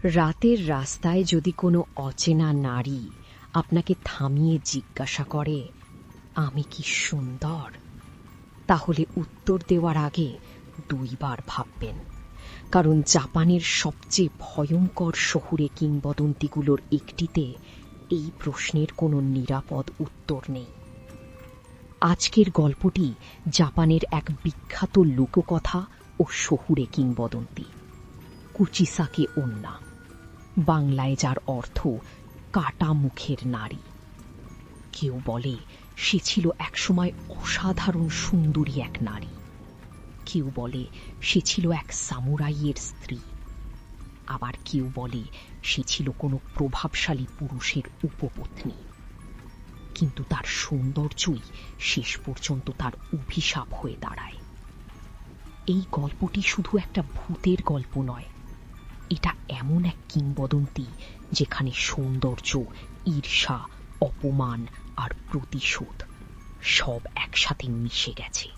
রাতের রাস্তায় যদি কোনো অচেনা নারী আপনাকে থামিয়ে জিজ্ঞাসা করে, আমি কি সুন্দর, তাহলে উত্তর দেওয়ার আগে দুইবার ভাববেন। কারণ জাপানের সবচেয়ে ভয়ঙ্কর শহুরে কিংবদন্তিগুলোর একটিতে এই প্রশ্নের কোনো নিরাপদ উত্তর নেই। আজকের গল্পটি জাপানের এক বিখ্যাত লোককথা ও শহুরে কিংবদন্তি, কুচিসাকে ওন্না, বাংলায় যার অর্থ কাটা মুখের নারী। কেউ বলে সে ছিল একসময় অসাধারণ সুন্দরী এক নারী, কেউ বলে সে ছিল এক সামুরাইয়ের স্ত্রী, আবার কেউ বলে সে ছিল কোনো প্রভাবশালী পুরুষের উপপত্নী। কিন্তু তার সৌন্দর্যই শেষ পর্যন্ত তার অভিশাপ হয়ে দাঁড়ায়। এই গল্পটি শুধু একটা ভূতের গল্প নয়, এটা এমন এক কিংবদন্তি যেখানে সৌন্দর্য, ঈর্ষা, অপমান আর প্রতিশোধ সব একসাথে মিশে গেছে।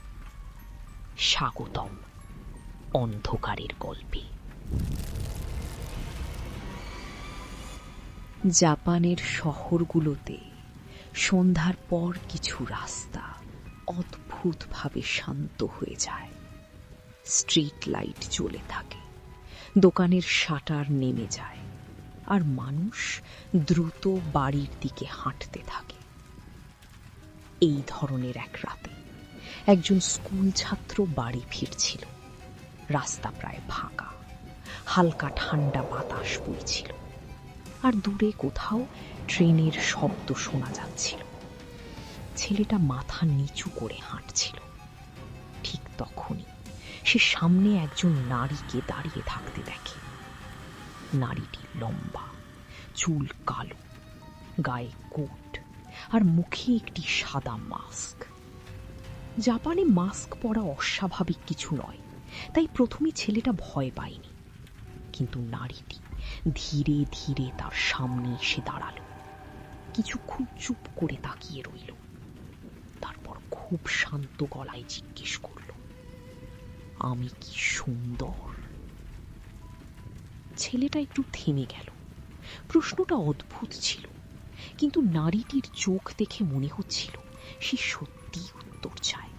স্বাগতম অন্ধকারের গল্পে। জাপানের শহরগুলোতে সন্ধ্যার পর কিছু রাস্তা অদ্ভুতভাবে শান্ত হয়ে যায়। স্ট্রিট লাইট জ্বলে থাকে, দোকানের শাটার নেমে যায়, আর মানুষ দ্রুত বাড়ির দিকে হাঁটতে থাকে। এই ধরনের এক রাতে একজন স্কুল ছাত্র বাড়ি ফিরছিল। রাস্তা প্রায় ফাঁকা, হালকা ঠান্ডা বাতাস বইছিল, আর দূরে কোথাও ট্রেনের শব্দ শোনা যাচ্ছিল। ছেলেটা মাথা নিচু করে হাঁটছিল। ঠিক তখনই সে সামনে একজন নারীকে দাঁড়িয়ে থাকতে দেখে। নারীটি লম্বা, চুল কালো, গায়ে কোট, আর মুখে একটি সাদা মাস্ক। জাপানে মাস্ক পরা অস্বাভাবিক কিছু নয়, তাই প্রথমে ছেলেটা ভয় পায়নি। কিন্তু নারীটি ধীরে ধীরে তার সামনে এসে দাঁড়ালো। কিছুক্ষণ চুপ করে তাকিয়ে রইল, তারপর খুব শান্ত গলায় জিজ্ঞেস করল, আমি কি সুন্দর? ছেলেটা একটু থেমে গেল। প্রশ্নটা অদ্ভুত ছিল, কিন্তু নারীটির চোখ দেখে মনে হচ্ছিল সে সত্যি উত্তর চায়।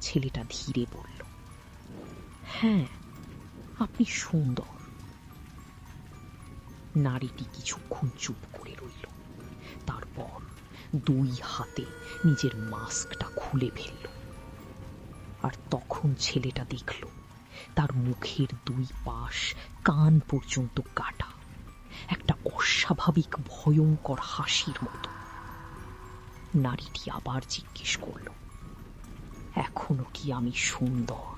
ছেলেটা ধীরে বলল, হ্যাঁ, আপনি সুন্দর। নারীটি কিছুক্ষণ চুপ করে রইল, তারপর দুই হাতে নিজের মাস্কটা খুলে ফেলল। আর তখন ছেলেটা দেখল তার মুখের দুই পাশ কান পর্যন্ত কাটা, একটা অস্বাভাবিক ভয়ঙ্কর হাসির মতো। নারীটি আবার জিজ্ঞেস করল, এখনো কি আমি সুন্দর?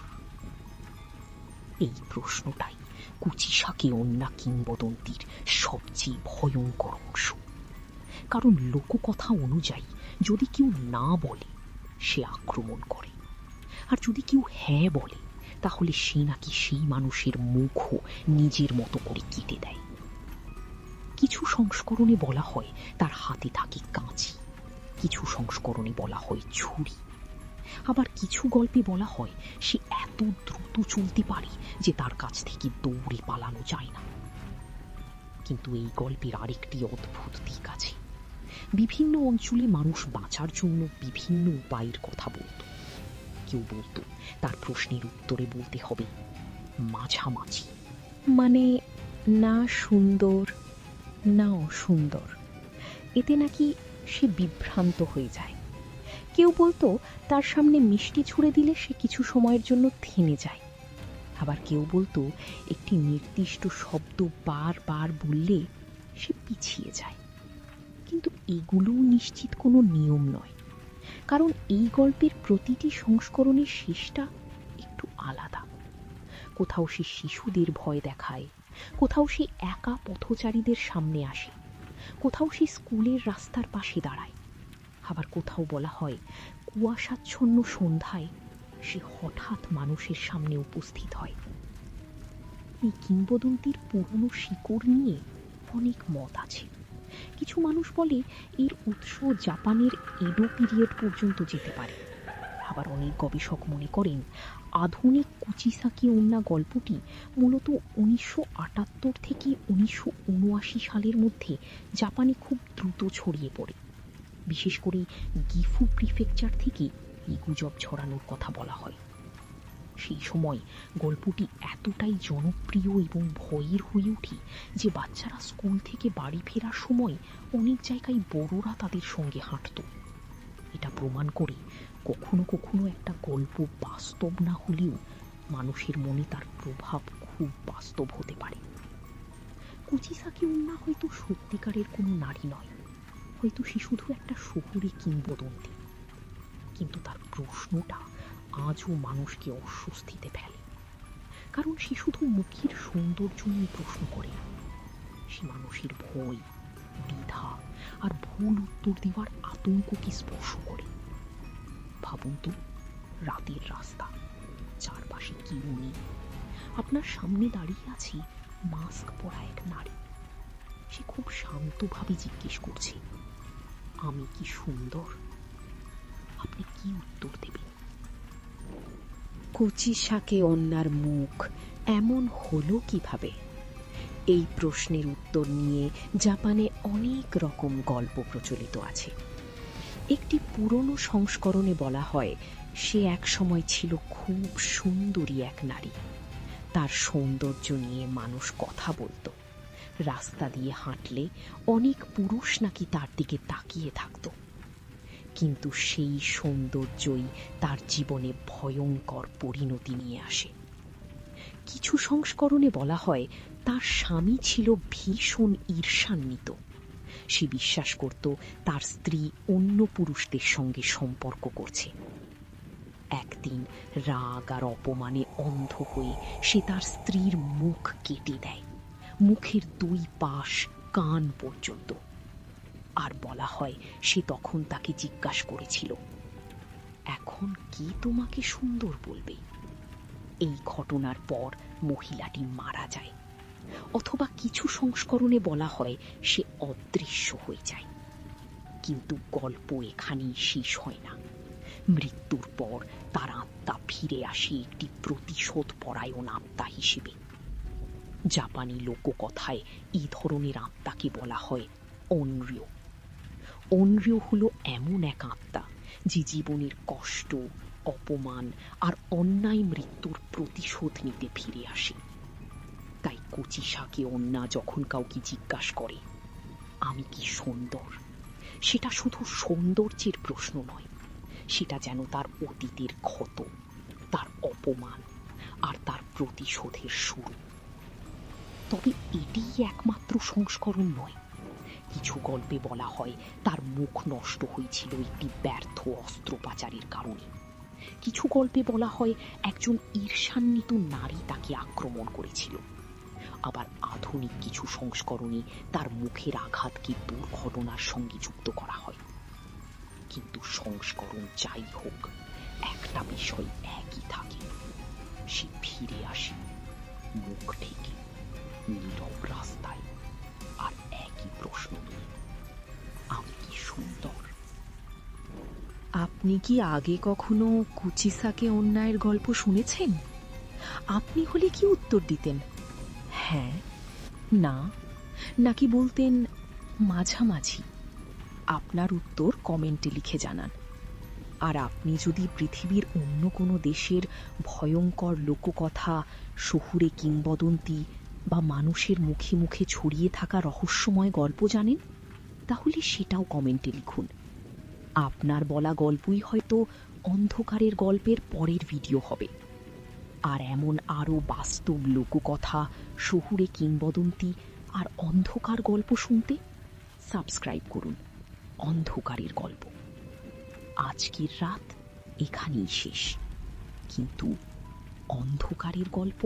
এই প্রশ্নটাই কুচিসাকে ওন্না কিংবদন্তির সবচেয়ে ভয়ঙ্কর অংশ। কারণ লোককথা অনুযায়ী যদি কেউ না বলে সে আক্রমণ করে, আর যদি কেউ হ্যাঁ বলে তাহলে সে নাকি সেই মানুষের মুখও নিজের মতো করে কেটে দেয়। কিছু সংস্করণে বলা হয় তার হাতে থাকে কাঁচি, কিছু সংস্করণে বলা হয় ছুরি, আবার কিছু গল্পে বলা হয় সে এত দ্রুত চলতে পারে যে তার কাছ থেকে দৌড়ে পালানো যায় না। কিন্তু এই গল্পের আরেকটি অদ্ভুত দিক আছে। বিভিন্ন অঞ্চলে মানুষ বাঁচার জন্য বিভিন্ন উপায়ের কথা বলত। কেউ বলতো তার প্রশ্নের উত্তরে বলতে হবে মাঝামাঝি, মানে না সুন্দর না অসুন্দর। এতে নাকি সে বিভ্রান্ত হয়ে যায়। কেউ বলতো তার সামনে মিষ্টি ছুঁড়ে দিলে সে কিছু সময়ের জন্য থেমে যায়। আবার কেউ বলতো একটি নির্দিষ্ট শব্দ বারবার বললে সে পিছিয়ে যায়। কিন্তু এগুলোও নিশ্চিত কোনো নিয়ম নয়, কারণ এই গল্পের প্রতিটি সংস্করণের শেষটা একটু আলাদা। কোথাও সে শিশুদের ভয় দেখায়, কোথাও সে একা পথচারীদের সামনে আসে, কোথাও সে স্কুলের রাস্তার পাশে দাঁড়ায়, আবার কোথাও বলা হয় কুয়াশাচ্ছন্ন সন্ধ্যায় সে হঠাৎ মানুষের সামনে উপস্থিত হয়। এই কিংবদন্তির পুরনো শিকড় নিয়ে অনেক মত আছে। কিছু মানুষ বলে এর উৎস জাপানের এডো পিরিয়ড পর্যন্ত যেতে পারে, আবার অনেক গবেষক মনে করেন আধুনিক কুচিসাকি ওন্না গল্পটি মূলত 1978 থেকে 1979 সালের মধ্যে জাপানে খুব দ্রুত ছড়িয়ে পড়ে। বিশেষ করে গিফু প্রিফেকচার থেকে এই গুজব ছড়ানোর কথা বলা হয়। সেই সময় গল্পটি এতটাই জনপ্রিয় এবং ভয়ের হয়ে ওঠে যে বাচ্চারা স্কুল থেকে বাড়ি ফেরার সময় অনেক জায়গায় বড়রা তাদের সঙ্গে হাঁটত। এটা প্রমাণ করে কখনো কখনো একটা গল্প বাস্তব না হলেও মানুষের মনে তার প্রভাব খুব বাস্তব হতে পারে। কুচিসাকি ওন্না হয়তো সত্যিকারের কোনো নারী নয়, হয়তো সে শুধু একটা শহুরে কিংবদন্তি, কিন্তু তার প্রশ্নটা আজও মানুষকে অস্বস্তিতে ফেলে। কারণ সে শুধু মুখের সৌন্দর্য নিয়ে প্রশ্ন করে না, সে মানুষের ভয়, দ্বিধা আর ভুল উত্তর দেওয়ার আতঙ্ককে স্পর্শ করে। ভাবুন তো, রাতের রাস্তা, চারপাশে কেউ নেই, আপনার সামনে দাঁড়িয়ে আছে মাস্ক পরা এক নারী। সে খুব শান্তভাবে জিজ্ঞেস করছে, আমি কি সুন্দর? আপনি কি উত্তর দেবেন? কুচিসাকি ওন্নার মুখ এমন হলো কিভাবে? এই প্রশ্নের উত্তর নিয়ে জাপানে অনেক রকম গল্প প্রচলিত আছে। একটি পুরনো সংস্করণে বলা হয় সে এক সময় ছিল খুব সুন্দরী এক নারী। তার সৌন্দর্য নিয়ে মানুষ কথা বলতো। রাস্তা দিয়ে হাঁটলে অনেক পুরুষ নাকি তার দিকে তাকিয়ে থাকত। কিন্তু সেই সৌন্দর্যই তার জীবনে ভয়ঙ্কর পরিণতি নিয়ে আসে। কিছু সংস্করণে বলা হয় তার স্বামী ছিল ভীষণ ঈর্ষান্বিত। সে বিশ্বাস করত তার স্ত্রী অন্য পুরুষদের সঙ্গে সম্পর্ক করছে। একদিন রাগ আর অপমানে অন্ধ হয়ে সে তার স্ত্রীর মুখ কেটে দেয়, মুখের দুই পাশ কান পর্যন্ত। আর বলা হয় সে তখন তাকে জিজ্ঞাসা করেছিল, এখন কি তোমাকে সুন্দর বলবে? এই ঘটনার পর মহিলাটি মারা যায়, অথবা কিছু সংস্করণে বলা হয় সে অদৃশ্য হয়ে যায়। কিন্তু গল্প এখানেই শেষ হয় না। মৃত্যুর পর তার আত্মা ফিরে আসে একটি প্রতিশোধ পরায়ণ আত্মা হিসেবে। জাপানি লোককথায় এই ধরনের আত্মাকে বলা হয় অনরিও। অনরিও হলো এমন এক আত্মা যে জীবনের কষ্ট, অপমান আর অন্যায় মৃত্যুর প্রতিশোধ নিতে ফিরে আসে। তাই কুচিসাকি ওন্না যখন কাউকে জিজ্ঞাসা করে আমি কি সুন্দর, সেটা শুধু সৌন্দর্যের প্রশ্ন নয়, সেটা যেন তার অতীতের ক্ষত, তার অপমান আর তার প্রতিশোধের শুরু। তবে এটিই একমাত্র সংস্করণ নয়। কিছু গল্পে বলা হয় তার মুখ নষ্ট হয়েছিল একটি ব্যর্থ অস্ত্রোপচারের কারণে। কিছু গল্পে বলা হয় একজন ঈর্ষান্বিত নারী তাকে আক্রমণ করেছিল। আবার আধুনিক কিছু সংস্করণে তার মুখের আঘাতকে দুর্ঘটনার সঙ্গে যুক্ত করা হয়। কিন্তু সংস্করণ যাই হোক, একটা বিষয় একই থাকে, সে ফিরে আসে মুখ ঢেকে, নীরব রাস্তায়, আর একই প্রশ্ন নিয়ে, আমি কি সুন্দর? আপনি কি আগে কখনো কুচিসাকি ওন্নার গল্প শুনেছেন? আপনি হলে কি উত্তর দিতেন? হ্যাঁ, না, নাকি বলতেন মাঝামাঝি? আপনার উত্তর কমেন্টে লিখে জানান। আর আপনি যদি পৃথিবীর অন্য কোনো দেশের ভয়ঙ্কর লোককথা, শহুরে কিংবদন্তি বা মানুষের মুখে মুখে ছড়িয়ে থাকা রহস্যময় গল্প জানেন, তাহলে সেটাও কমেন্টে লিখুন। আপনার বলা গল্পই হয়তো অন্ধকারের গল্পের পরের ভিডিও হবে। আর এমন আরও বাস্তব লোককথা, শহুরে কিংবদন্তি আর অন্ধকার গল্প শুনতে সাবস্ক্রাইব করুন অন্ধকারের গল্প। আজকের রাত এখানেই শেষ, কিন্তু অন্ধকারের গল্প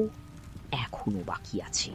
এখনো বাকি আছে।